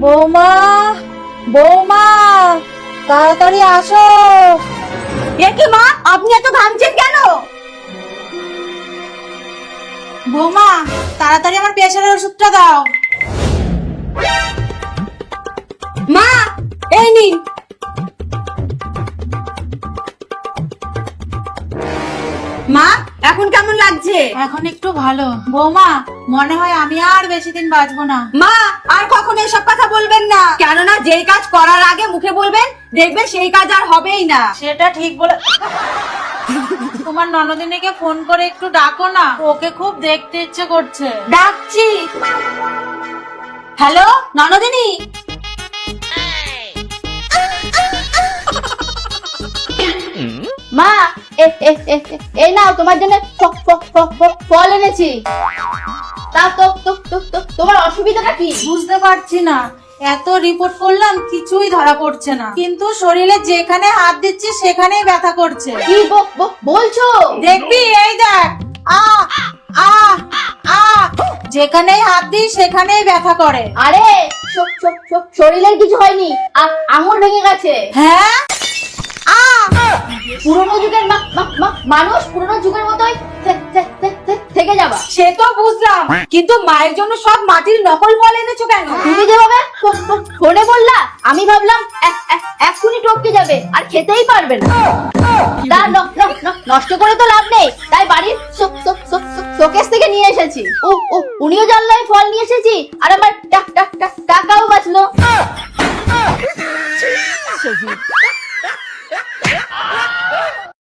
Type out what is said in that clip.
বৌমা, বৌমা, তাড়াতাড়ি আসো। এ কি মা, আপনি এত ঘামছেন কেন? বৌমা, তাড়াতাড়ি আমার প্রেসারের ওষুধটা দাও। মা, এই নিন। মা, এখন কেমন লাগছে? এখন একটু ভালো। বৌমা, মনে হয় আমি আর বেশি দিন বাঁচবো না। মা, আর কখনো এসব কথা বলবেন না, কেননা যেই কাজ করার আগে মুখে বলবেন দেখবে সেই কাজ আর হবেই না। সেটা ঠিক বলে। তোমার ননদিনীকে ফোন করে একটু ডাকো না, ওকে খুব দেখতে ইচ্ছে করছে। ডাকছি। হ্যালো ননদিনী। মা, এই নাও তোমার জন্য ফল এনেছি। তা তোমার অসুবিধাটা কি? বুঝতে পারছি না, এত রিপোর্ট করলাম কিছুই ধরা পড়ছে না, কিন্তু শরীরে যেখানে হাত দিচ্ছি সেখানেই ব্যথা করছে। কি বলছো? দেখবি, এই দেখ। আ আ আ যেখানেই হাত দিই সেখানেই ব্যথা করে। আরে শরীরের কিছু হয়নি, আঙুল ভেঙে গেছে। হ্যাঁ, পুরোনো যুগের মানুষ পুরোনো যুগের মতোই থেকে যাবা। সে তো বুঝলাম, কিন্তু মায়ের জন্য সব মাটির নকল ফল এনেছো কেন? তুমি যেভাবে ফোনে বললা, আমি ভাবলাম এক্ষুনি টপকে যাবে আর খেতেই পারবে না। তা নষ্ট করে তো লাভ নেই, তাই বাড়ির শোকেস থেকে নিয়ে এসেছি। উনিও জানলো আমি ফল নিয়ে এসেছি, আর আমার টাকাও বাঁচলো।